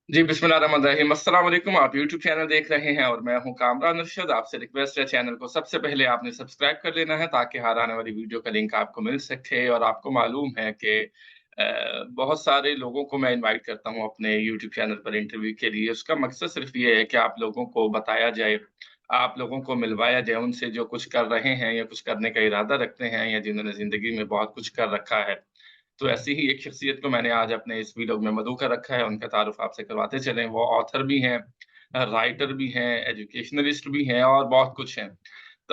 जी बिस्मिल्लाहिर्रहमानिर्रहीम। अस्सलाम वालेकुम। आप यूट्यूब चैनल देख रहे हैं और मैं हूं कामरान अरशद। आपसे रिक्वेस्ट है, चैनल को सबसे पहले आपने सब्सक्राइब कर लेना है ताकि हर आने वाली वीडियो का लिंक आपको मिल सके। और आपको मालूम है कि बहुत सारे लोगों को मैं इनवाइट करता हूं अपने यूट्यूब चैनल पर इंटरव्यू के लिए। उसका मकसद सिर्फ ये है कि आप लोगों को बताया जाए, आप लोगों को मिलवाया जाए उनसे जो कुछ कर रहे हैं या कुछ करने का इरादा रखते हैं या जिन्होंने ज़िंदगी में बहुत कुछ कर रखा है। तो ऐसी ही एक शख्सियत को मैंने आज अपने इस वीलॉग में मधु का रखा है, उनका तारुफ आपसे करवाते चलें। वो ऑथर भी हैं, राइटर भी हैं, एजुकेशनलिस्ट भी हैं और बहुत कुछ हैं।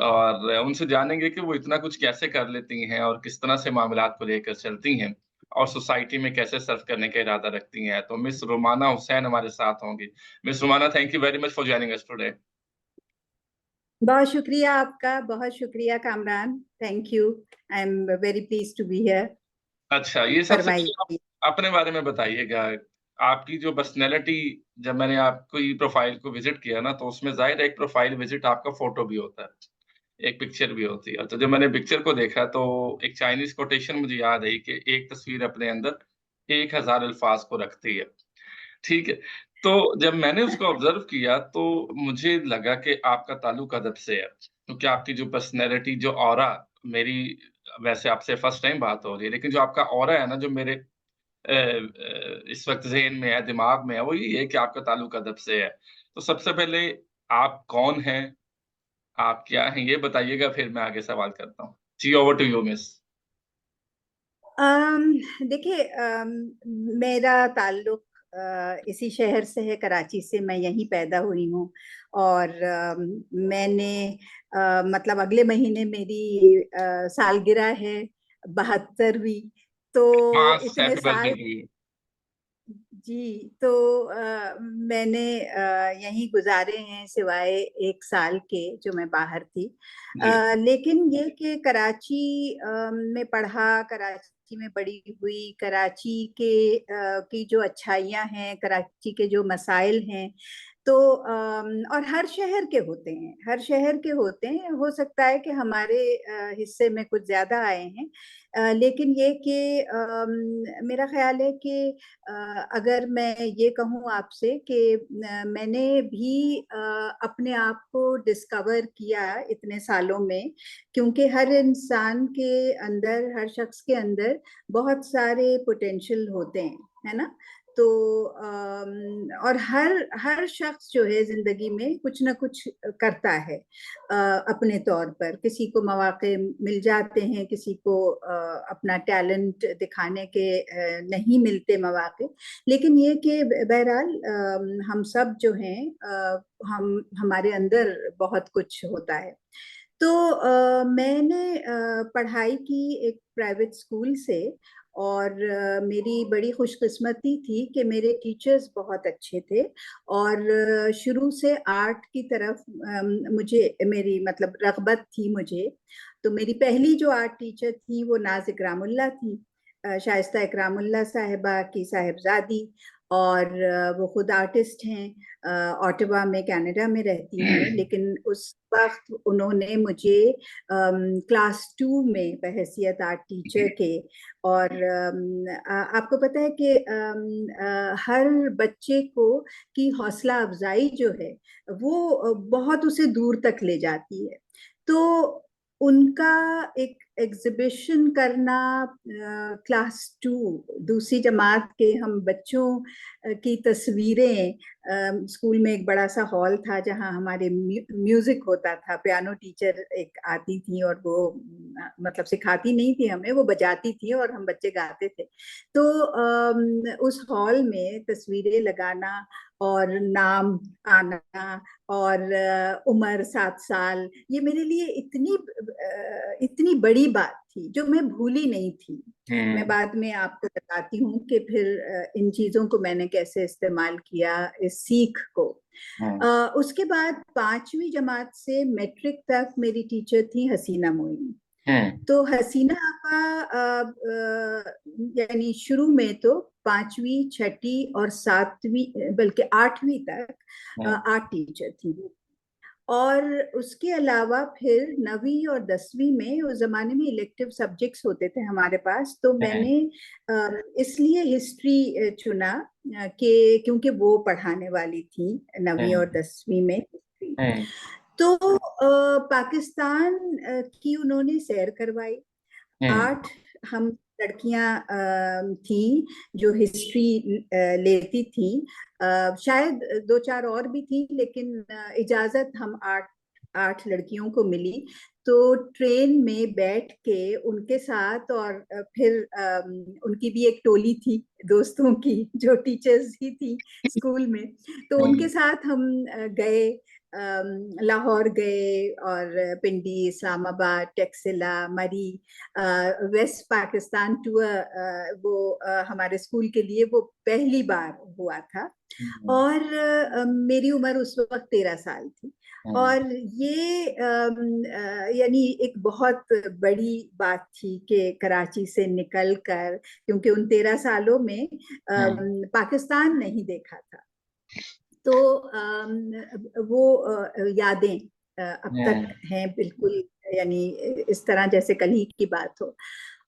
और उनसे जानेंगे कि वो इतना कुछ कैसे कर लेती हैं और किस तरह से मामलात को लेकर चलती हैं और सोसाइटी में कैसे सर्व करने का इरादा रखती हैं। तो मिस रुमाना हुसैन हमारे साथ होंगी। Miss Rumana, thank you very much for joining us today. बहुत शुक्रिया आपका। बहुत शुक्रिया Kamran. Thank you. I am very please to be here. अच्छा, ये सबसे पहले आप फरमाइए। अपने बारे में बताइएगा। आपकी जो पर्सनैलिटी, जब मैंने आपकी प्रोफाइल को विज़िट किया ना, तो उसमें ज़ाहिर है एक प्रोफाइल विज़िट आपका फ़ोटो भी होता है, एक पिक्चर भी होती है। तो जब मैंने पिक्चर को देखा तो एक चाइनीज़ कोटेशन मुझे याद आई कि एक तस्वीर अपने अंदर 1000 अल्फ़ाज़ को रखती है। ठीक है? तो जब मैंने उसको ऑब्ज़र्व किया तो मुझे लगा कि आपका ताल्लुक अदब से है। क्योंकि आपकी जो पर्सनैलिटी, जो ऑरा, मेरी वैसे आपसे फर्स्ट टाइम बात हो रही है, लेकिन जो आपका ऑरा है ना, जो मेरे इस वक़्त ज़हन में है, दिमाग में है, वो यही है कि आपका ताल्लुक अदब से है। तो सबसे पहले आप कौन हैं? आप क्या हैं? ये बताइएगा, फिर मैं आगे सवाल करता हूँ। जी, ओवर टू यू मिस। अम, देखिए, मेरा ताल्लुक इसी शहर से है, कराची से। मैं यहीं पैदा हुई हूँ। और मैंने मतलब अगले महीने मेरी सालगिरह है, 72वीं। तो हाँ, इतने हैप्पी बर्थडे साल। To you. जी। तो मैंने यहीं गुजारे हैं, सिवाय 1 साल के जो मैं बाहर थी। जी। लेकिन ये कि कराची में पढ़ा, कराची में बड़ी हुई, कराची की जो अच्छाइयाँ हैं, कराची के जो मसाइल हैं, तो और हर शहर के होते हैं, हर शहर के होते हैं। हो सकता है कि हमारे हिस्से में कुछ ज्यादा आए हैं। लेकिन ये कि मेरा ख्याल है कि अगर मैं ये कहूँ आपसे कि मैंने भी अपने आप को डिस्कवर किया इतने सालों में, क्योंकि हर इंसान के अंदर, हर शख्स के अंदर बहुत सारे पोटेंशियल होते हैं, है ना। तो और हर हर शख्स जो है जिंदगी में कुछ ना कुछ करता है अपने तौर पर। किसी को मौके मिल जाते हैं, किसी को अपना टैलेंट दिखाने के नहीं मिलते मौके। लेकिन ये कि बहरहाल हम सब जो हैं, हम हमारे अंदर बहुत कुछ होता है। तो मैंने पढ़ाई की एक प्राइवेट स्कूल से। और मेरी बड़ी खुशकिस्मती थी कि मेरे टीचर्स बहुत अच्छे थे। और शुरू से आर्ट की तरफ मुझे, मेरी मतलब रगबत थी मुझे। तो मेरी पहली जो आर्ट टीचर थी वो नाज इकरामुल्ला थी, शाइस्ता इकरामुल्ला साहिबा की साहिबजादी। और वो खुद आर्टिस्ट हैं, ऑटवा में, कनाडा में रहती हैं। लेकिन उस वक्त उन्होंने मुझे क्लास 2 में बहैसियत आर्ट टीचर के। और आपको पता है कि हर बच्चे को की हौसला अफजाई जो है वो बहुत उसे दूर तक ले जाती है। तो उनका एक एग्जिबिशन करना, क्लास 2, दूसरी जमात के हम बच्चों की तस्वीरें। स्कूल में एक बड़ा सा हॉल था जहां हमारे म्यूजिक होता था। पियानो टीचर एक आती थी और वो मतलब सिखाती नहीं थी हमें, वो बजाती थी और हम बच्चे गाते थे। तो उस हॉल में तस्वीरें लगाना और नाम आना और उम्र 7 साल, ये मेरे लिए इतनी बड़ी बात थी जो मैं भूली नहीं थी। मैं हुँ, बाद में आपको बताती हूँ कि फिर इन चीजों को मैंने कैसे इस्तेमाल किया, इस सीख को। हुँ, उसके बाद 5वीं जमात से मैट्रिक तक मेरी टीचर थी हसीना मोइनी। हुँ, तो हसीना आपा यानी शुरू में तो 5वीं, छठी और 7वीं, बल्कि 8वीं तक हुँ, आर्ट टीचर थी वो। और उसके अलावा फिर 9वीं और 10वीं में उस जमाने में इलेक्टिव सब्जेक्ट्स होते थे हमारे पास, तो मैंने इसलिए हिस्ट्री चुना कि क्योंकि वो पढ़ाने वाली थी 9वीं और 10वीं में हिस्ट्री। तो पाकिस्तान की उन्होंने सैर करवाई। 8 हम लड़कियां थी जो हिस्ट्री लेती थी। शायद 2-4 और भी थी, लेकिन इजाजत हम 8 लड़कियों को मिली। तो ट्रेन में बैठ के उनके साथ, और फिर उनकी भी एक टोली थी दोस्तों की जो टीचर्स ही थी स्कूल में, तो उनके साथ हम गए, लाहौर गए और पिंडी, इस्लामाबाद, टेक्सिला, मरी, वेस्ट पाकिस्तान टूर, वो हमारे स्कूल के लिए वो पहली बार हुआ था। और मेरी उम्र उस वक्त 13 साल थी। और ये यानी एक बहुत बड़ी बात थी कि कराची से निकल कर, क्योंकि उन 13 सालों में पाकिस्तान नहीं देखा था, तो वो यादें अब तक हैं बिल्कुल, यानी इस तरह जैसे कल ही की बात हो।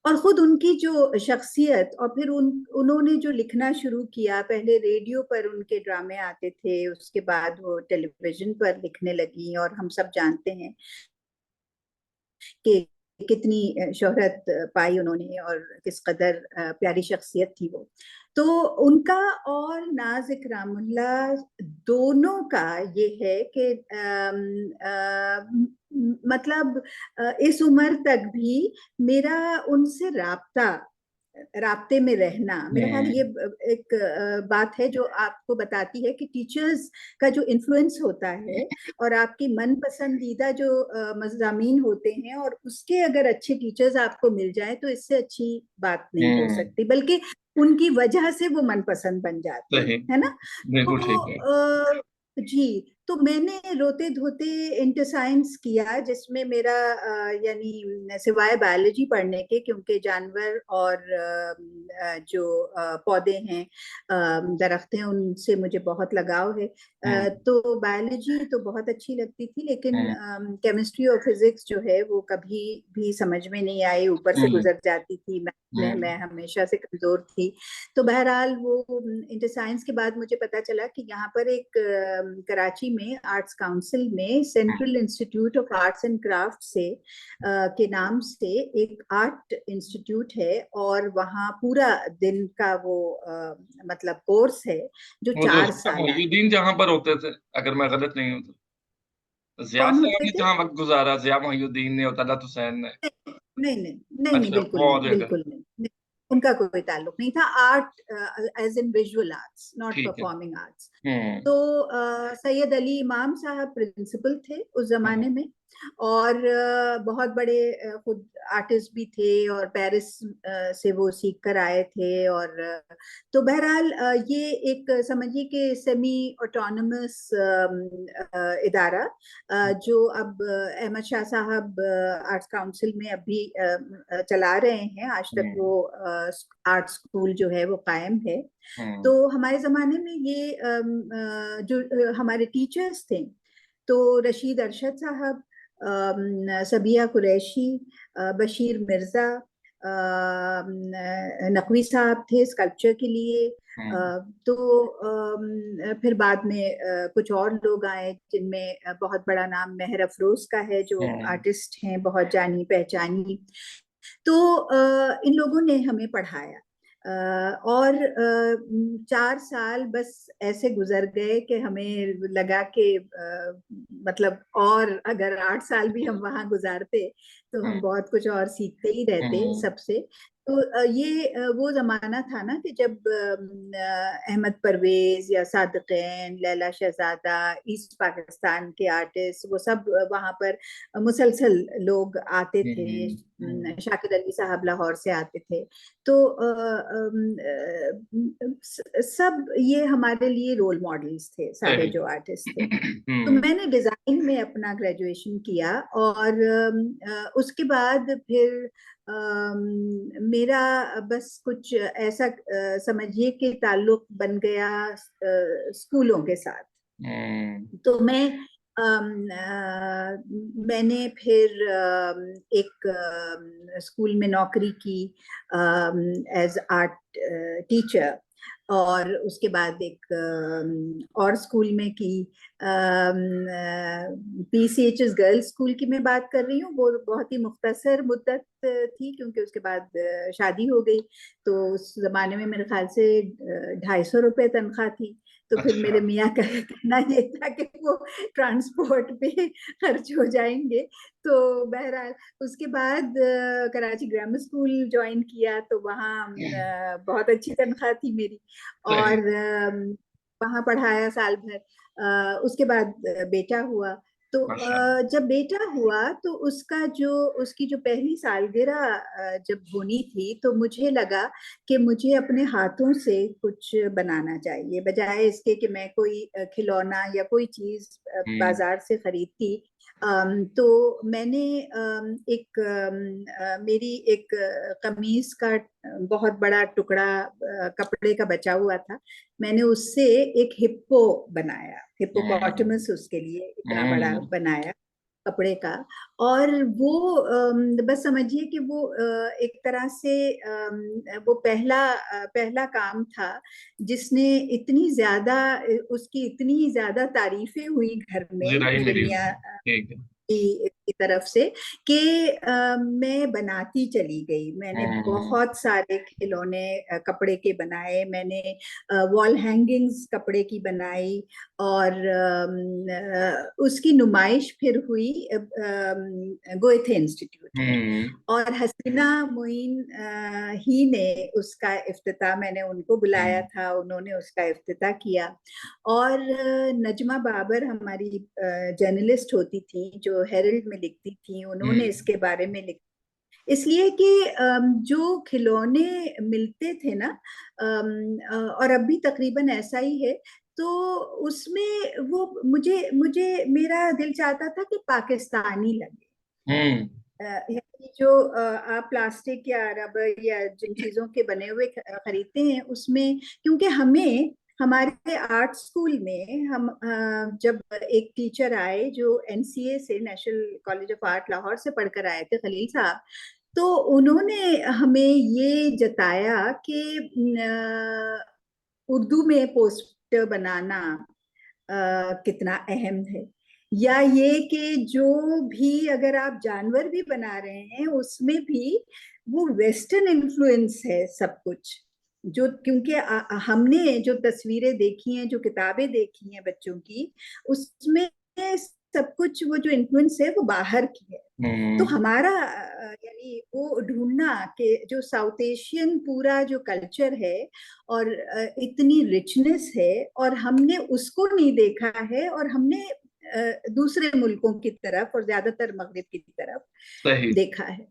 और खुद उनकी जो शख्सियत, और फिर उन्होंने जो लिखना शुरू किया, पहले रेडियो पर उनके ड्रामे आते थे, उसके बाद वो टेलीविजन पर लिखने लगी, और हम सब जानते हैं कि कितनी शोहरत पाई उन्होंने और किस कदर प्यारी शख्सियत थी वो। तो उनका और नाज इकरामुल्लाह दोनों का ये है कि मतलब इस उम्र तक भी मेरा उनसे राब्ते में रहना, मेरा ख्याल ये एक बात है जो आपको बताती है कि टीचर्स का जो इन्फ्लुएंस होता है, और आपकी मन पसंदीदा जो मज़ामीन होते हैं, और उसके अगर अच्छे टीचर्स आपको मिल जाए तो इससे अच्छी बात नहीं हो सकती, बल्कि उनकी वजह से वो मनपसंद बन जाते है ना। बिल्कुल ठीक है। तो जी, तो मैंने रोते धोते इंटर साइंस किया, जिसमें मेरा यानी सिवाय बायोलॉजी पढ़ने के, क्योंकि जानवर और जो पौधे हैं, दरख्त हैं, उनसे मुझे बहुत लगाव है। तो बायोलॉजी तो बहुत अच्छी लगती थी, लेकिन केमिस्ट्री और फिजिक्स जो है वो कभी भी समझ में नहीं आई, ऊपर से गुजर जाती थी। मैं हमेशा से कमजोर थी। तो बहरहाल वो इंटर साइंस के बाद मुझे पता चला कि यहाँ पर एक कराची में आर्ट्स काउंसिल में central institute of arts and craft से के नाम से एक आर्ट इंस्टीट्यूट है, और वहाँ पूरा दिन का वो मतलब कोर्स है जो वो जो 4 साल है। मोहिउद्दीन जहां पर होते थे, अगर मैं गलत नहीं हूँ तो, जिया कौन साहब होते ने थे? जहां वक्त गुजारा, जिया मोहिउद्दीन ने और तलत हुसैन ने। नहीं नहीं नहीं नहीं, अच्छा, बिल्कुल वो नहीं, जगह। बिल्कुल नहीं, नहीं। उनका कोई ताल्लुक नहीं था। Art as in visual arts, not ठीक है। Performing arts. हम्म। तो सैयद अली इमाम साहब प्रिंसिपल थे उस हम्म। जमाने में, और बहुत बड़े खुद आर्टिस्ट भी थे, और पेरिस से वो सीख कर आए थे। और तो बहरहाल ये एक समझिए कि सेमी ऑटोनमस इदारा, जो अब अहमद शाह साहब आर्ट्स काउंसिल में अभी चला रहे हैं। आज तक वो आर्ट स्कूल जो है वो कायम है। तो हमारे जमाने में ये जो हमारे टीचर्स थे, तो रशीद अरशद साहब, सबिया कुरैशी, बशीर मिर्जा, नकवी साहब थे स्कल्पचर के लिए। तो फिर बाद में कुछ और लोग आए, जिनमें बहुत बड़ा नाम मेहर अफरोज का है, जो आर्टिस्ट हैं बहुत जानी पहचानी। तो इन लोगों ने हमें पढ़ाया, और 4 साल बस ऐसे गुजर गए कि हमें लगा कि मतलब और अगर 8 साल भी हम वहां गुजारते तो हम बहुत कुछ और सीखते ही रहते सबसे। तो ये वो जमाना था ना कि जब अहमद परवेज या सादिक़ैन, लैला शहजादा, ईस्ट पाकिस्तान के आर्टिस्ट, वो सब वहां पर मुसलसल लोग आते थे। शाकिर अली साहब लाहौर से आते थे। तो सब ये हमारे लिए रोल मॉडल्स थे, सारे जो आर्टिस्ट थे। तो मैंने डिजाइन में अपना ग्रेजुएशन किया, और उसके बाद फिर मेरा बस कुछ ऐसा समझिए कि ताल्लुक बन गया स्कूलों के साथ। तो मैं मैंने फिर एक स्कूल में नौकरी की एज आर्ट टीचर, और उसके बाद एक और स्कूल में की, पीसीएचएस गर्ल्स स्कूल की मैं बात कर रही हूँ। वो बहुत ही मुख्तसर मुद्दत थी, क्योंकि उसके बाद शादी हो गई। तो उस जमाने में मेरे ख्याल से 250 रुपये तनख्वाह थी। तो फिर अच्छा। मेरे मियाँ का कहना ये था कि वो ट्रांसपोर्ट पे खर्च हो जाएंगे। तो बहरहाल उसके बाद कराची ग्रामर स्कूल ज्वाइन किया, तो वहाँ बहुत अच्छी तनख्वाह थी मेरी, सही। और वहाँ पढ़ाया साल भर। उसके बाद बेटा हुआ। तो माशाल्लाह। जब बेटा हुआ तो उसकी जो पहली सालगिरह जब होनी थी, तो मुझे लगा कि मुझे अपने हाथों से कुछ बनाना चाहिए, बजाय इसके कि मैं कोई खिलौना या कोई चीज हम्म। बाजार से खरीदती। तो मैंने मेरी एक कमीज का बहुत बड़ा टुकड़ा कपड़े का बचा हुआ था। मैंने उससे एक हिप्पो बनाया, हम्म। हिप्पोपोटामस उसके लिए इतना बड़ा हम्म। बनाया कपड़े का। और वो बस समझिए कि वो एक तरह से वो पहला काम था जिसने इतनी ज्यादा उसकी इतनी ज्यादा तारीफें हुई घर में जिराई मेरे मिली मियाँ उसको। ठीक है। की तरफ से, कि मैं बनाती चली गई। मैंने हम्म। बहुत सारे खिलौने कपड़े के बनाए। मैंने वॉल हैंगिंग्स कपड़े की बनाई, और उसकी नुमाइश फिर हुई गोएथे इंस्टीट्यूट में। हम्म। और हसीना मोइन ही ने उसका इफ्तिताह, मैंने उनको बुलाया हम्म। था, उन्होंने उसका इफ्तिताह किया। और नजमा बाबर हमारी जर्नलिस्ट होती थी, जो हेरल्ड में लिखती थी, उन्होंने हम्म। इसके बारे में लिखा। इसलिए कि जो खिलौने मिलते थे ना, और अभी तकरीबन ऐसा ही है, तो उसमें वो मुझे मुझे मेरा दिल चाहता था कि पाकिस्तानी लगे। हम्म। यानी जो आप प्लास्टिक या रबर या जिन चीजों के बने हुए खरीदते हैं उसमें, क्योंकि हमें हमारे आर्ट स्कूल में हम जब एक टीचर आए जो एनसीए से, national college of art Lahore से पढ़कर आए थे, खलील साहब, तो उन्होंने हमें ये जताया कि उर्दू में पोस्टर बनाना कितना अहम है, या ये कि जो भी अगर आप जानवर भी बना रहे हैं उसमें भी वो वेस्टर्न इन्फ्लुएंस है सब कुछ। जो क्योंकि हमने जो तस्वीरें देखी हैं, जो किताबें देखी हैं बच्चों की, उसमें सब कुछ वो जो इन्फ्लुएंस है वो बाहर की है। तो हम्म। हमारा यानी वो ढूंढना कि जो साउथ एशियन पूरा जो कल्चर है और इतनी रिचनेस है, और हमने उसको नहीं देखा है, और हमने दूसरे मुल्कों की तरफ और ज्यादातर मगरिब की तरफ सही। देखा है।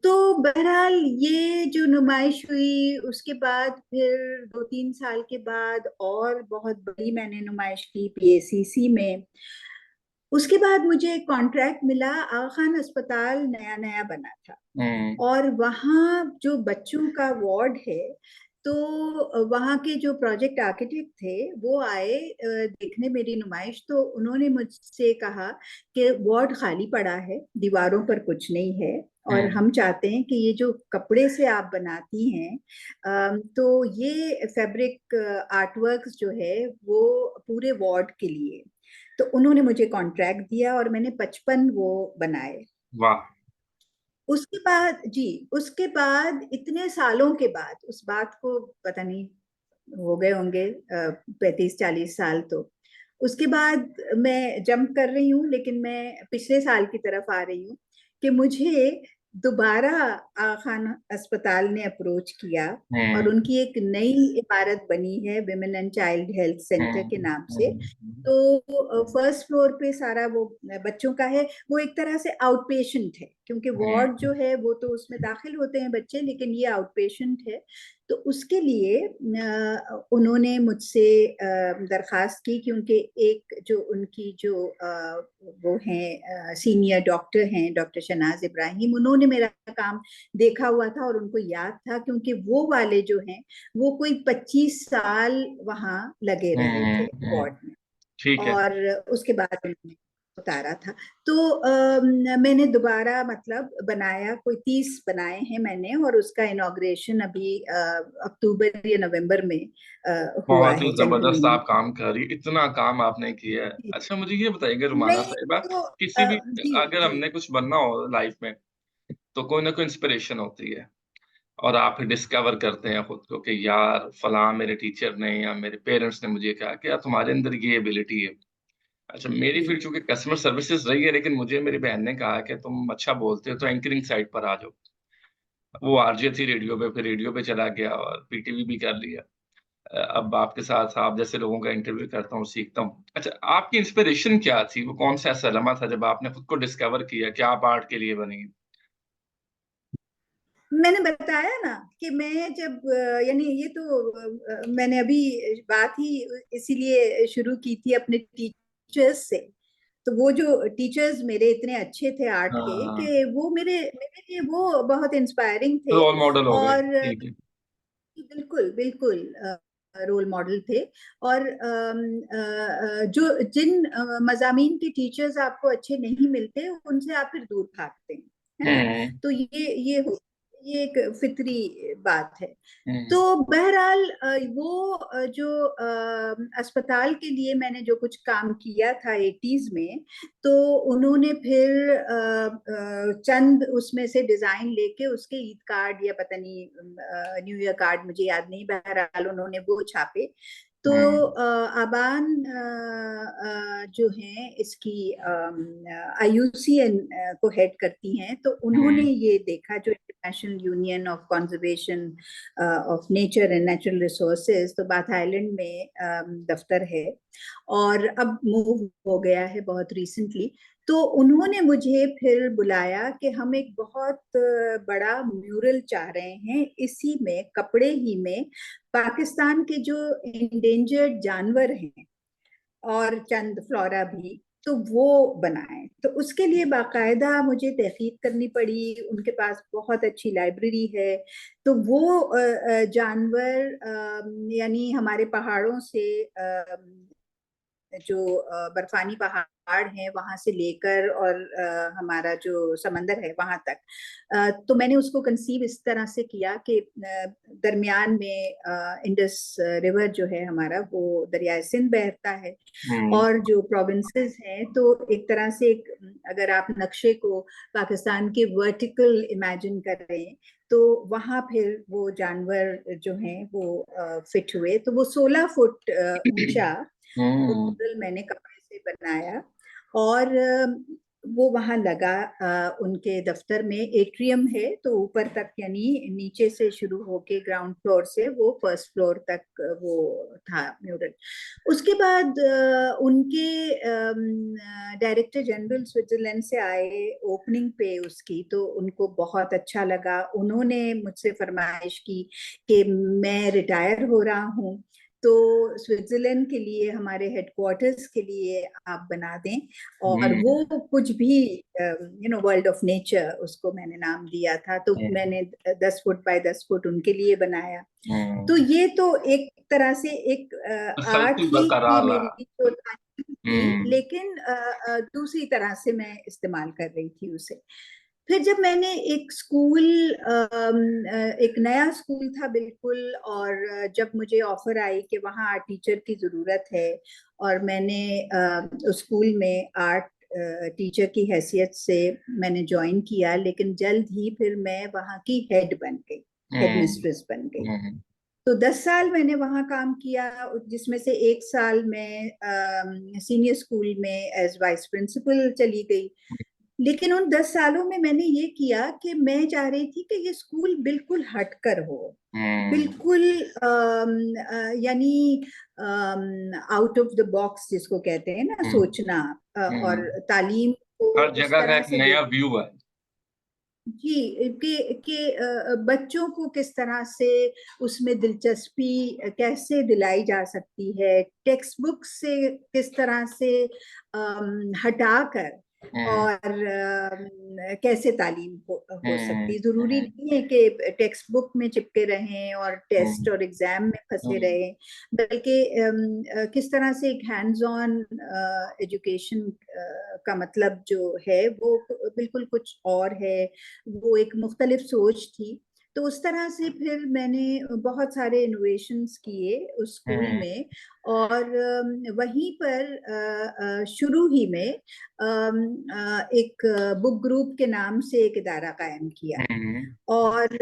तो बहरहाल ये जो नुमाइश हुई, उसके बाद फिर 2-3 साल के बाद और बहुत बड़ी मैंने नुमाइश की पीएसीसी में। उसके बाद मुझे एक कॉन्ट्रैक्ट मिला, आगा खान अस्पताल नया नया बना था, हम्म। और वहाँ जो बच्चों का वार्ड है, तो वहाँ के जो प्रोजेक्ट आर्किटेक्ट थे वो आए देखने मेरी नुमाइश। तो उन्होंने मुझसे कहा कि वार्ड खाली पड़ा है, दीवारों पर कुछ नहीं है, और हम्म। हम चाहते हैं कि ये जो कपड़े से आप बनाती हैं, तो ये फैब्रिक आर्टवर्क्स जो है वो पूरे वार्ड के लिए। तो उन्होंने मुझे कॉन्ट्रैक्ट दिया और मैंने 55 वो बनाए। वाह। उसके बाद जी, उसके बाद इतने सालों के बाद, उस बात को पता नहीं हो गए होंगे 35-40 साल, तो उसके बाद मैं जंप कर रही हूँ, लेकिन मैं पिछले साल की तरफ आ रही हूँ कि मुझे दोबारा आगा खान अस्पताल ने अप्रोच किया, और हम्म। उनकी एक नई इमारत बनी है women and child health centre के हम्म। नाम से। तो फर्स्ट फ्लोर पे सारा वो बच्चों का है। वो एक तरह से आउट पेशेंट है, क्योंकि वार्ड हम्म। जो है वो तो उसमें दाखिल होते हैं बच्चे, लेकिन ये आउट पेशेंट है। तो उसके लिए उन्होंने मुझसे दरखास्त की, क्योंकि एक जो उनकी जो वो हैं सीनियर डॉक्टर हैं, डॉक्टर शनाज इब्राहिम, उन्होंने मेरा काम देखा हुआ था और उनको याद था, क्योंकि वो वाले जो हैं वो कोई 25 साल वहाँ लगे रहे थे हम्म। वार्ड में। ठीक है। और उसके बाद उन्होंने उतारा था। तो मैंने दोबारा मतलब बनाया, कोई 30 बनाए हैं मैंने, और उसका इनॉग्रेशन अभी अक्टूबर या नवंबर में हुआ बहुत ही है, जनवरी जबरदस्त में। आप काम कर रही, इतना काम आपने किया है। अच्छा मुझे ये बताइएगा रुमाना नहीं साहिबा, तो किसी भी, जी अगर जी हमने कुछ बनना हो लाइफ में तो कोई ना कोई इंस्पिरेशन होती है, और आप डिस्कवर करते हैं खुद को कि यार फलां मेरे टीचर ने या मेरे पेरेंट्स ने मुझे कहा कि यार तुम्हारे अंदर ये एबिलिटी है। अच्छा मेरी जी फील्ड चूंकि कस्टमर सर्विसेज रही है, लेकिन मुझे मेरी बहन ने कहा कि तुम अच्छा बोलते हो तो एंकरिंग साइड पर आ जाओ। वो आरजे थी रेडियो पे, फिर रेडियो पे चला गया और पीटीवी भी कर लिया। अब आपके साथ आप जैसे लोगों का इंटरव्यू करता हूँ, सीखता हूँ। अच्छा आपकी इंस्पिरेशन क्या थी? वो कौन सा ऐसा लम्हा था जब आपने खुद को डिस्कवर किया कि आप आर्ट के लिए बनी? मैंने बताया ना कि मैं जब यानी ये तो मैंने अभी बात ही इसीलिए शुरू की थी अपने टीचर्स से। तो वो जो टीचर्स मेरे इतने अच्छे थे आर्ट के, हाँ, कि वो मेरे मेरे लिए वो बहुत इंस्पायरिंग थे। रोल मॉडल हो गए, और ठीक है। बिल्कुल बिल्कुल रोल मॉडल थे। और जो जिन मजामीन के टीचर्स आपको अच्छे नहीं मिलते, उनसे आप फिर दूर भागते हैं, है ना। हम्म। तो ये एक फितरी बात है। तो हम्म। बहरहाल वो जो अस्पताल के लिए मैंने जो कुछ काम किया था 80s में, तो उन्होंने फिर चंद उसमें से डिजाइन लेके उसके ईद कार्ड या पता नहीं न्यू ईयर कार्ड, मुझे याद नहीं, बहरहाल उन्होंने वो छापे। तो हम्म। आबान जो हैं इसकी आईयूसीएन को हेड करती हैं, तो उन्होंने हम्म। ये देखा, जो international union of conservation of nature and natural resources, तो बाथ आइलैंड में दफ्तर है, और अब मूव हो गया है बहुत रिसेंटली। तो उन्होंने मुझे फिर बुलाया कि हम एक बहुत बड़ा म्यूरल चाह रहे हैं, इसी में कपड़े ही में पाकिस्तान के जो इंडेंजर्ड जानवर हैं और चंद फ्लोरा भी, तो वो बनाए। तो उसके लिए बाकायदा मुझे तहकीक करनी पड़ी, उनके पास बहुत अच्छी लाइब्रेरी है। तो वो जानवर यानी हमारे पहाड़ों से जो बर्फानी पहाड़ हैं वहां से लेकर, और हमारा जो समंदर है वहां तक। तो मैंने उसको कंसीव इस तरह से किया कि दरमियान में इंडस रिवर जो है हमारा, वो दरियाए सिंध बहता है, हम्म। और जो प्रोविंसेस हैं, तो एक तरह से एक, अगर आप नक्शे को पाकिस्तान के वर्टिकल इमेजिन करें, तो वहां फिर वो जानवर जो हैं वो फिट हुए। तो वो 16 फुट ऊंचा वो हम्म। मॉडल मैंने कपड़े से बनाया, और वो वहां लगा उनके दफ्तर में। एट्रियम है, तो ऊपर तक, यानी नीचे से शुरू होके ग्राउंड फ्लोर से वो फर्स्ट फ्लोर तक वो था म्यूरल। उसके बाद उनके डायरेक्टर जनरल स्विट्जरलैंड से आए ओपनिंग पे उसकी, तो उनको बहुत अच्छा लगा। उन्होंने मुझसे फरमाइश की कि मैं रिटायर हो रहा हूँ, तो स्विट्जरलैंड के लिए, हमारे हेडक्वार्टर्स के लिए आप बना दें। और वो हम्म। कुछ भी वर्ल्ड ऑफ नेचर उसको मैंने नाम दिया था। तो हम्म। मैंने 10 फुट बाय 10 फुट उनके लिए बनाया। तो हम्म। ये तो एक तरह से एक आर्ट तसलसल ही की बरकरार मेरी रहा। जो तालीम थी, हम्म। लेकिन दूसरी तरह से मैं इस्तेमाल कर रही थी उसे। फिर जब मैंने एक स्कूल, एक नया स्कूल था बिल्कुल, और जब मुझे ऑफर आई कि वहाँ आर्ट टीचर की ज़रूरत है, और मैंने उस स्कूल में आर्ट टीचर की हैसियत से मैंने ज्वाइन किया, लेकिन जल्द ही फिर मैं वहाँ की हेड बन गई, हेड हम्म। मिस्ट्रेस बन गई। हम्म। तो 10 साल मैंने वहाँ काम किया, जिसमें से 1 साल मैं सीनियर स्कूल में एज वाइस प्रिंसिपल चली गई। लेकिन उन 10 सालों में मैंने ये किया कि मैं चाह रही थी कि ये स्कूल बिल्कुल हटकर हो, हम्म। बिल्कुल यानी आउट ऑफ द बॉक्स जिसको कहते हैं ना, हम्म। सोचना, और हम्म। तालीम को हर उस जगह का तरह एक से नया देख। व्यू है। जी, कि बच्चों को किस तरह से उसमें दिलचस्पी कैसे दिलाई जा सकती है, टेक्स्ट बुक से किस तरह से हटाकर और कैसे तालीम हो सकती है। जरूरी हम्म, नहीं है कि टेक्स्ट बुक में चिपके रहें और टेस्ट हम्म, और एग्जाम में फंसे हम्म, रहें, बल्कि किस तरह से एक हैंड्स ऑन एजुकेशन का मतलब जो है वो बिल्कुल कुछ और है। वो एक मुख्तलिफ सोच थी। तो उस तरह से फिर मैंने बहुत सारे इनोवेशंस किए उस स्कूल हम्म, में। और वहीं पर शुरू ही में एक बुक ग्रुप के नाम से एक इदारा कायम किया। हम्म, और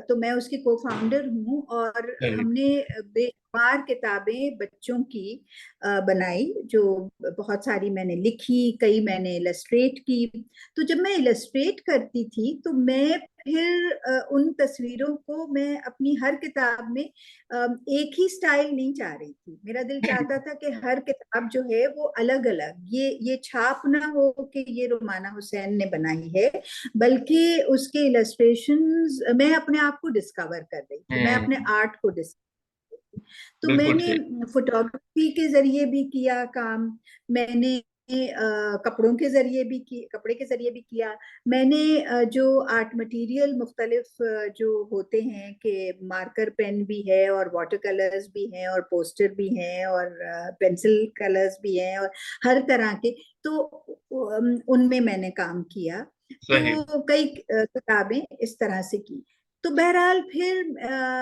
तो मैं उसकी को फाउंडर हूँ। और सही, हमने बेशुमार किताबें बच्चों की बनाई, जो बहुत सारी मैंने लिखी, कई मैंने इलस्ट्रेट की। तो जब मैं इलस्ट्रेट करती थी तो मैं फिर उन तस्वीरों को मैं अपनी हर किताब में एक ही स्टाइल नहीं चाह रही थी। मेरा दिल चाहता था कि हर किताब जो है वो अलग अलग, ये छाप ना हो कि ये रोमाना हुसैन ने बनाई है, बल्कि उसके इलस्ट्रेशंस मैं अपने आप को डिस्कवर कर रही थी, मैं अपने हम्म, आर्ट को डिस्कवर। तो बिल्कुल मैंने ठीक, फोटोग्राफी के जरिए भी किया काम, मैंने कपड़ों के जरिए भी की कपड़े के जरिए भी किया। मैंने जो आर्ट मटेरियल मुख्तलिफ जो होते हैं कि मार्कर पेन भी है और वाटर कलर्स भी हैं और पोस्टर भी हैं और पेंसिल कलर्स भी हैं और हर तरह के, तो उनमें मैंने काम किया। सही, तो कई किताबें इस तरह से की। तो बहरहाल फिर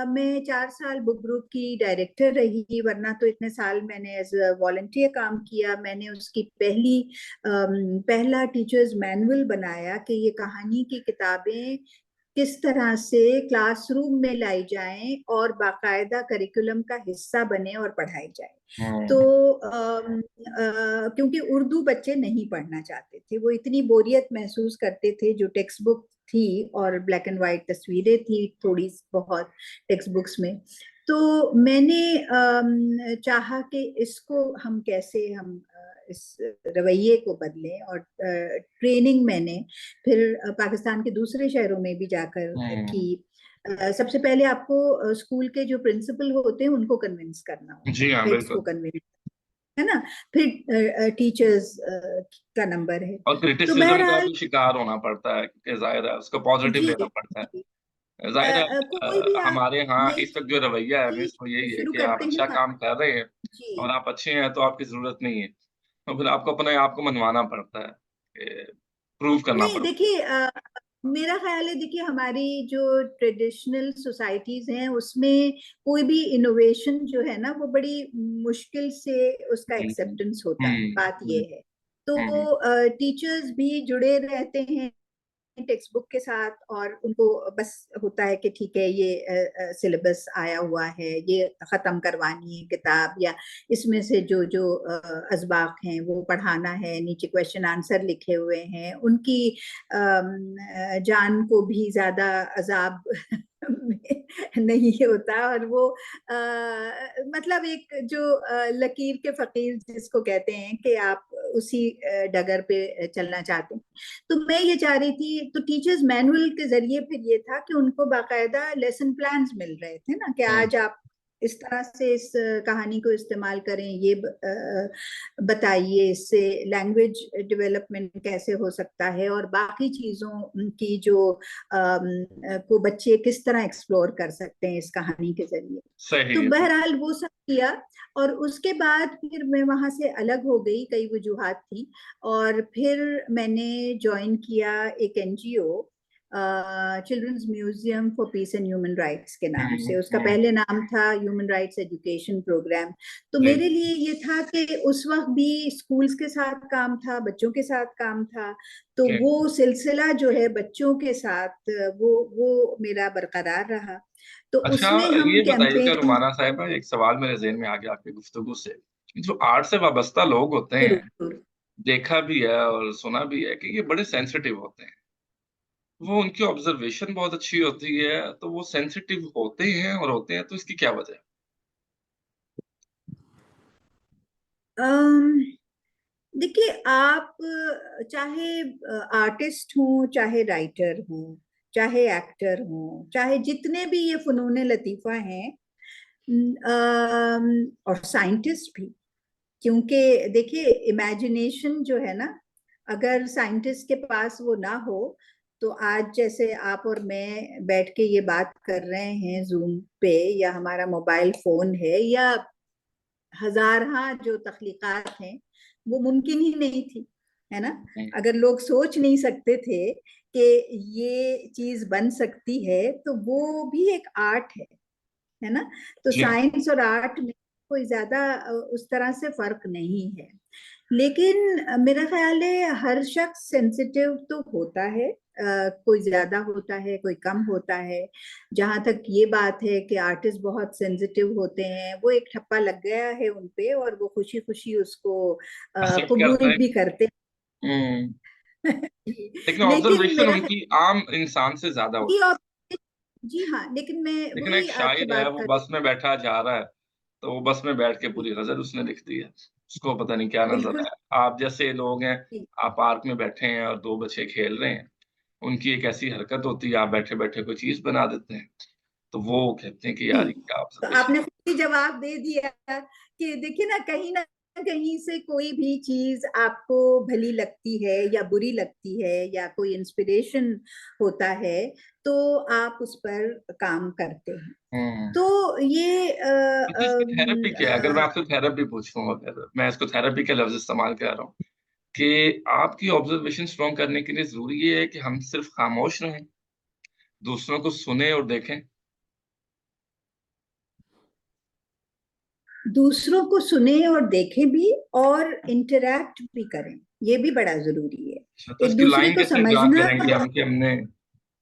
मैं 4 साल बुक ग्रुप की डायरेक्टर रही, वरना तो इतने साल मैंने एज वॉलंटियर काम किया। मैंने उसकी पहला टीचर्स मैनुअल बनाया कि ये कहानी की किताबें किस तरह से क्लासरूम में लाई जाएं और बाकायदा करिकुलम का हिस्सा बने और पढ़ाई जाए। तो हम्म, क्योंकि उर्दू बच्चे नहीं पढ़ना चाहते थे, वो इतनी बोरियत महसूस करते थे। जो टेक्स्ट बुक थी और ब्लैक एंड वाइट तस्वीरें थी थोड़ी बहुत टेक्स्ट बुक्स में। तो मैंने चाहा कि इसको हम कैसे हम इस रवैये को बदलें। और ट्रेनिंग मैंने फिर पाकिस्तान के दूसरे शहरों में भी जाकर की। हम्म, सबसे पहले आपको स्कूल के जो प्रिंसिपल होते हैं उनको कन्विंस करना होता जी है, हाँ, हेड्स को बिल्कुल। कन्विंस, है ना। फिर टीचर्स का नंबर है। और तो क्रिटिसिज्म का बहरहाल भी शिकार होना पड़ता है, क्योंकि जाहिर है उसको पॉजिटिव जी लेना पड़ता जी, है। जाहिर है कोई भी हमारे यहाँ नई इस वक्त जो रवैया है चीज मिस वो यही है शुरू कि आप करते हैं अच्छा ना। काम कर रहे हैं और जी आप अच्छे हैं तो आपकी जरूरत नहीं है, तो फिर आपको अपने आप को मनवाना पड़ता है, प्रूव करना नहीं, पड़ता देखिए मेरा ख्याल है, देखिए हमारी जो ट्रेडिशनल सोसाइटीज हैं उसमें कोई भी इनोवेशन जो है ना वो बड़ी मुश्किल से उसका है। एक्सेप्टेंस होता है, हम्म, बात ये है। तो हम्म, टीचर्स भी जुड़े रहते हैं टेक्स्ट बुक के साथ, और उनको बस होता है कि ठीक है ये सिलेबस आया हुआ है, ये खत्म करवानी है किताब, या इसमें से जो जो असबाक हैं वो पढ़ाना है, नीचे क्वेश्चन आंसर लिखे हुए हैं, उनकी जान को भी ज्यादा अजाब नहीं होता। और वो मतलब एक जो लकीर के फकीर जिसको कहते हैं कि आप उसी डगर पे चलना चाहते हैं। तो मैं ये चाह रही थी, तो टीचर्स मैनुअल के जरिए फिर ये था कि उनको बाकायदा लेसन प्लान्स मिल रहे थे ना, कि हम्म, आज आप इस तरह से इस कहानी को इस्तेमाल करें, ये बताइए, इससे लैंग्वेज डेवलपमेंट कैसे हो सकता है और बाकी चीजों की जो को बच्चे किस तरह एक्सप्लोर कर सकते हैं इस कहानी के जरिए। सही तो है। बहरहाल वो सब किया। और उसके बाद फिर मैं वहां से अलग हो गई, कई वजूहात थी। और फिर मैंने ज्वाइन किया एक NGO, children's museum for peace and human rights के नाम हम्म, से। उसका पहले नाम था ह्यूमन राइट्स एजुकेशन प्रोग्राम। तो सही, मेरे लिए ये था कि उस वक्त भी स्कूल्स के साथ काम था, बच्चों के साथ काम था। तो ठीक। वो सिलसिला जो है बच्चों के साथ वो मेरा बरकरार रहा। तो अच्छा, उसमें हम ये बताइएगा कैंपेन। रुमाना साहिबा, एक सवाल मेरे ज़हन में आ गया आपकी गुफ्तगू से। जो आर्ट से वाबस्ता लोग होते हैं, जरूर। देखा भी है और सुना भी है कि ये बड़े सेंसिटिव होते हैं। वो उनकी ऑब्जर्वेशन बहुत अच्छी होती है, तो वो सेंसिटिव होते हैं और होते हैं, तो इसकी क्या वजह है? अम, देखिए आप चाहे आर्टिस्ट हो, चाहे राइटर हो, चाहे एक्टर हो, चाहे जितने भी ये फनून लतीफा हैं, और साइंटिस्ट भी, क्योंकि देखिए इमेजिनेशन जो है ना अगर साइंटिस्ट के पास वो ना हो, तो आज जैसे आप और मैं बैठ के ये बात कर रहे हैं जूम पे, या हमारा मोबाइल फोन है, या हजार जो तख्लीकात हैं, वो मुमकिन ही नहीं थी, है ना। अगर लोग सोच नहीं सकते थे कि ये चीज बन सकती है, तो वो भी एक आर्ट है ना। तो जी। साइंस और आर्ट में कोई ज्यादा उस तरह से फर्क नहीं है। लेकिन मेरा ख्याल है हर शख्स सेंसिटिव तो होता है, कोई ज्यादा होता है, कोई कम होता है। जहां तक ये बात है कि आर्टिस्ट बहुत सेंसिटिव होते हैं, वो एक ठप्पा लग गया है उनपे, और वो खुशी खुशी उसको एक्सेप्ट करते कबूल हैं। भी करते हम्म। हैं। लेकिन लेकिन ऑब्जर्वेशन मेरा उनकी आम इंसान से ज्यादा जी, होती है। और जी हाँ, लेकिन मैं लेकिन एक वही आपसे शायर है, बात वो कर बस रही में बैठा जा रहा है, तो वो बस में बैठ के थी। पूरी गजल उसने लिख दी है। उसको पता नहीं क्या नजर बिल्कुल। आया। आप जैसे लोग हैं, आप पार्क में बैठे हैं और दो बच्चे खेल रहे हैं, उनकी एक ऐसी हरकत होती है, आप बैठे बैठे कोई चीज बना देते हैं, तो वो कहते हैं कि जी, यार ये क्या तो ऑब्जर्वेशन। आपने खुद ही जवाब दे दिया कि देखिए ना कहीं से कोई भी चीज आपको भली लगती है या बुरी लगती है, या कोई इंस्पिरेशन होता है, तो आप उस पर काम करते हैं। हम्म। तो ये इस चीज की थेरेपी क्या है? अगर मैं आपसे थेरेपी पूछूं, अगर मैं इसको थेरेपी का लफ्ज इस्तेमाल कर रहा हूँ, कि आपकी ऑब्जर्वेशन स्ट्रॉन्ग करने के लिए जरूरी ये है कि हम सिर्फ खामोश रहें, दूसरों को सुने और देखें। दूसरों को सुने और देखें भी, और इंटरैक्ट भी करें, ये भी बड़ा जरूरी है। अच्छा, तो एक इसकी दूसरे लाइन को कैसे ड्रा समझना। करेंगे हम कि हमने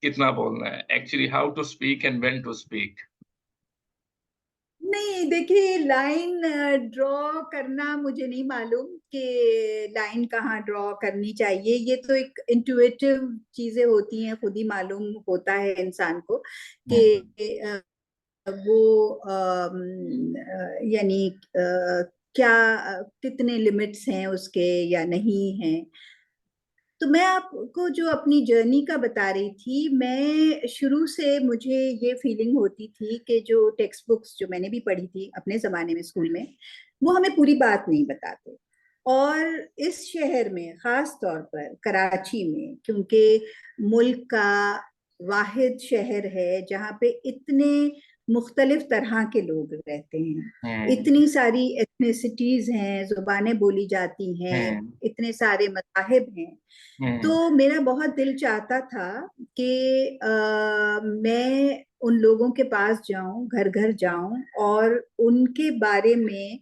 कितना बोलना है? Actually how to speak and when to speak. नहीं, देखिए, लाइन ड्रॉ करना मुझे नहीं मालूम कि लाइन कहाँ ड्रॉ करनी चाहिए। ये तो एक इंट्यूटिव चीजें होती हैं, खुद ही मालूम होता है इंसान को कि अ, वो यानी क्या, कितने लिमिट्स हैं उसके या नहीं हैं। तो मैं आपको जो अपनी जर्नी का बता रही थी, मैं शुरू से मुझे ये फीलिंग होती थी कि जो टेक्स्ट बुक्स जो मैंने भी पढ़ी थी अपने जमाने में स्कूल में, वो हमें पूरी बात नहीं बताते। और इस शहर में, खास तौर पर कराची में, क्योंकि मुल्क का वाहिद शहर है जहाँ पे इतने मुख्तलिफ तरह के लोग रहते हैं, हम्म। इतनी सारी एथनिसिटीज हैं, जुबानें बोली जाती हैं, हम्म। इतने सारे मज़ाहिब हैं। हम्म। तो मेरा बहुत दिल चाहता था कि मैं उन लोगों के पास जाऊं, घर घर जाऊं, और उनके बारे में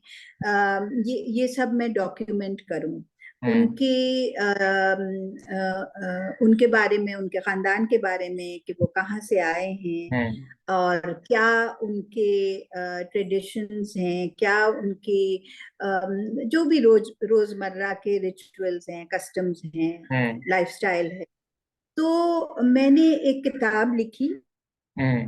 ये सब मैं डॉक्यूमेंट करूं। हम्म। उनके उनके बारे में, उनके खानदान के बारे में, कि वो कहाँ से आए हैं, हम्म। और क्या उनके ट्रेडिशंस हैं, क्या उनकी जो भी रोजमर्रा के रिचुअल्स हैं, कस्टम्स हैं, हम्म। लाइफस्टाइल है। तो मैंने एक किताब लिखी, हम्म।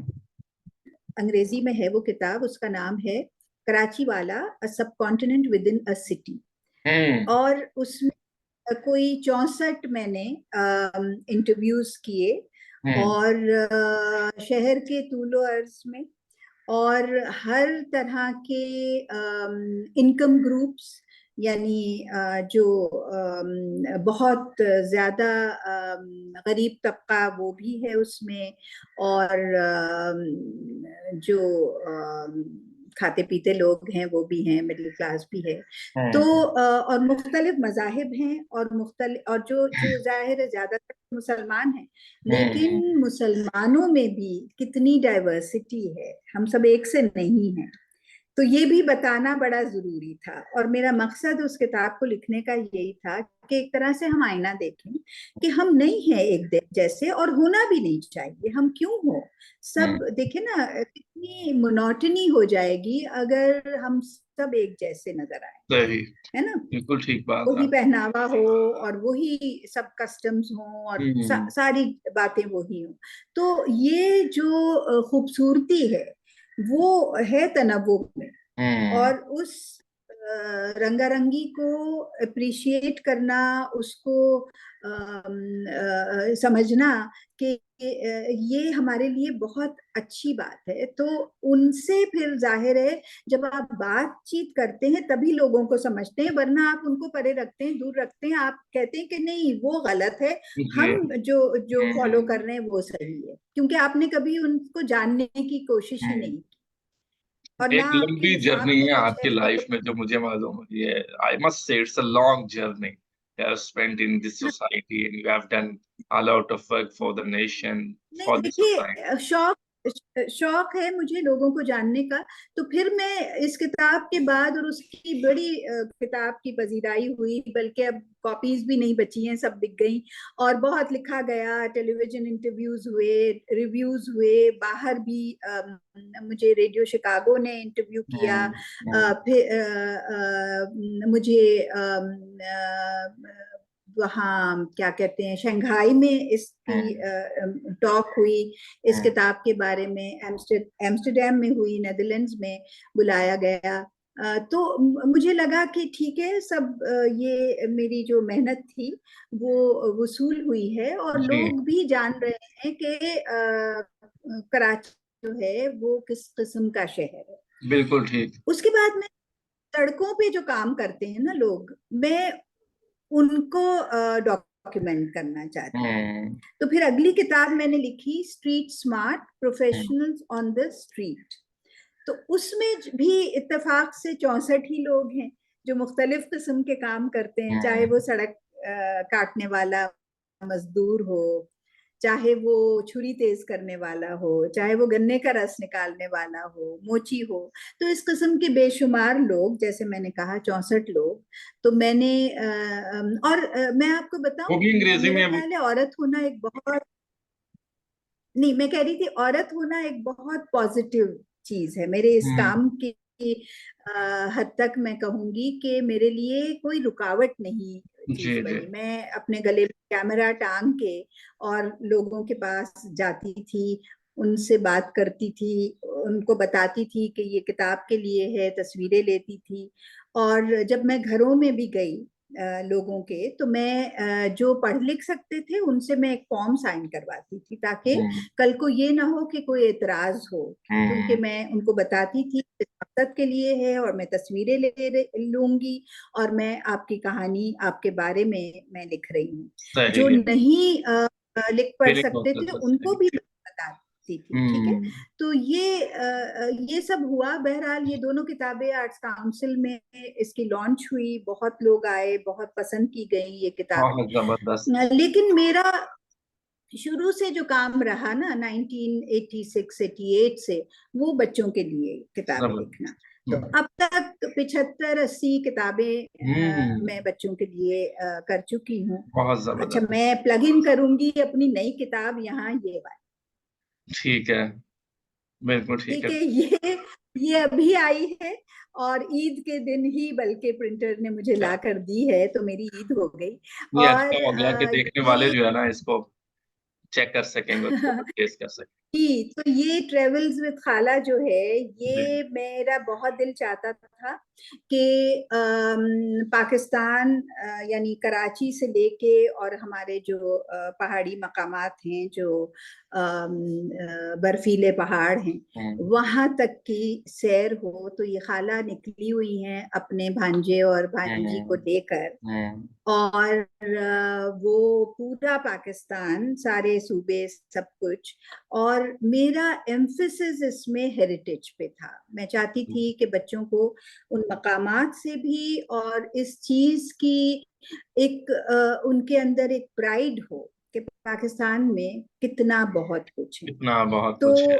अंग्रेजी में है वो किताब, उसका नाम है कराची वाला, a subcontinent within a city. हम्म। और उसमें कोई 64 मैंने इंटरव्यूज किए, हम्म। और शहर के तूलो अर्ज में, और हर तरह के इनकम ग्रुप्स, यानी जो बहुत ज्यादा गरीब तबका वो भी है उसमें, और जो खाते पीते लोग हैं वो भी हैं, मिडिल क्लास भी है। तो हम्म। और मुख्तलिफ मजाहिब हैं, और मुख्तलिफ, और जो जो जाहिर है ज्यादातर मुसलमान हैं, हम्म। लेकिन मुसलमानों में भी कितनी डाइवर्सिटी है, हम सब एक से नहीं हैं। तो ये भी बताना बड़ा जरूरी था, और मेरा मकसद उस किताब को लिखने का यही था कि एक तरह से हम आईना देखें कि हम नहीं हैं एक जैसे, और होना भी नहीं चाहिए, हम क्यों हो। सब हम्म। देखे ना, कितनी मोनोटनी हो जाएगी अगर हम सब एक जैसे नजर आए, सही। है ना। बिल्कुल ठीक बात है। वही पहनावा हो, और वही सब कस्टम्स हो, और हम्म। सारी बातें वही हो। तो ये जो खूबसूरती है, वो है तनव्वुर में। हम्म। और उस रंगारंगी को अप्रिशिएट करना, उसको समझना कि ये हमारे लिए बहुत अच्छी बात है। तो उनसे फिर जाहिर है जब आप बातचीत करते हैं तभी लोगों को समझते हैं, वरना आप उनको परे रखते हैं, दूर रखते हैं, आप कहते हैं कि नहीं वो गलत है, जी। हम जो जो फॉलो हम्म। कर रहे हैं वो सही है, क्योंकि आपने कभी उनको जानने की कोशिश ही हम्म। नहीं की और ना एक आपके लंबी हिसाब जर्नी को है कुछ आपकी ऐसा लाइफ में जो मुझे मालूम हुई है। I must say it's a long journey you have spent in this society and you have done a lot of work for the nation, नहीं, for the society. देखिए शौक शौक है मुझे लोगों को जानने का। तो फिर मैं इस किताब के बाद, और उसकी बड़ी किताब की पजीराई हुई, बल्कि अब कॉपीज भी नहीं बची हैं, सब बिक गई, और बहुत लिखा गया, टेलीविजन इंटरव्यूज हुए, रिव्यूज हुए, बाहर भी मुझे रेडियो शिकागो ने इंटरव्यू किया, हम्म। हम्म। फिर मुझे वहाँ क्या कहते हैं शंघाई में इसकी हम्म। टॉक हुई इस हम्म। किताब के बारे में, एम्स्टरडेम में हुई, नेदरलैंड्स में बुलाया गया। तो मुझे लगा कि ठीक है, सब ये मेरी जो मेहनत थी वो वसूल हुई है, और जी। लोग भी जान रहे हैं कि कराची जो है वो किस किस्म का शहर है। बिल्कुल ठीक। उसके बाद में सड़कों पे जो काम करते हैं ना लोग, मैं उनको डॉक्यूमेंट करना चाहती हूँ। हम्म। तो फिर अगली किताब मैंने लिखी, street smart hmm. Professionals on the street. तो उसमें भी इत्तेफाक से 64 ही लोग हैं जो मुख्तलिफ किस्म के काम करते हैं, चाहे वो हम्म। सड़क काटने वाला मजदूर हो, चाहे वो छुरी तेज करने वाला हो, चाहे वो गन्ने का रस निकालने वाला हो, मोची हो। तो इस किस्म के बेशुमार लोग, जैसे मैंने कहा 64 लोग। तो मैंने और मैं आपको वो बताऊं, भी अंग्रेजी मेरा में अभी। ख्याल है औरत होना एक बहुत, नहीं मैं कह रही थी औरत होना एक बहुत पॉजिटिव चीज है मेरे इस हम्म। काम की। हद तक मैं कहूंगी कि मेरे लिए कोई रुकावट नहीं जी चीज जी। बनी। मैं अपने गले में कैमरा टांग के और लोगों के पास जाती थी, उनसे बात करती थी, उनको बताती थी कि ये किताब के लिए है, तस्वीरें लेती थी। और जब मैं घरों में भी गई लोगों के, तो मैं जो पढ़ लिख सकते थे उनसे मैं एक फॉर्म साइन करवाती थी, ताकि हम्म। कल को ये ना हो कि कोई एतराज हो, क्योंकि हम्म। मैं उनको बताती थी इस मकसद के लिए है, और मैं तस्वीरें ले लूंगी, और मैं आपकी कहानी, आपके बारे में मैं लिख रही हूँ। सही जो है। नहीं लिख पढ़ फीलिंग ऑफ सकते द थे उनको भी सोसाइटी। बताती थी, ठीक है। हम्म। तो ये सब हुआ। बहरहाल ये दोनों किताबें आर्ट्स काउंसिल में इसकी लॉन्च हुई, बहुत लोग आए, बहुत पसंद की गई ये किताबें। बहुत जबरदस्त। लेकिन मेरा शुरू से जो काम रहा ना 1986-88 से, वो बच्चों के लिए किताबें लिखना। जबरदस्त। तो अब तक 75-80 किताबें हम्म। मैं बच्चों के लिए कर चुकी हूँ। बहुत अच्छा, जबरदस्त। मैं प्लग इन करूंगी अपनी नई किताब यहाँ, ये बात ठीक है। बिल्कुल ठीक ठीक है। है। ये अभी आई है, और ईद के दिन ही बल्कि प्रिंटर ने मुझे ला कर दी है, तो मेरी ईद हो गई। ये अच्छा और हो गया कि देखने वाले ये जो है ना इसको चेक कर सकेंगे, उसको परचेज कर सकेंगे। जी, तो ये ट्रेवल्स विद खाला जो है, जी। ये मेरा बहुत दिल चाहता था कि पाकिस्तान यानी कराची से लेके और हमारे जो पहाड़ी मकामात हैं, जो बर्फीले पहाड़ हैं, हम्म। वहां तक की सैर हो। तो ये खाला निकली हुई हैं अपने भांजे और भांजी को हम्म। लेकर, हम्म। और वो पूरा पाकिस्तान, सारे सूबे, सब कुछ। और मेरा एम्फिसिस इसमें हेरिटेज पे था। मैं चाहती थी कि बच्चों को उन मकामात से भी और इस चीज की एक उनके अंदर एक प्राइड हो कि पाकिस्तान में कितना बहुत कुछ है। इतना बहुत तो कुछ है।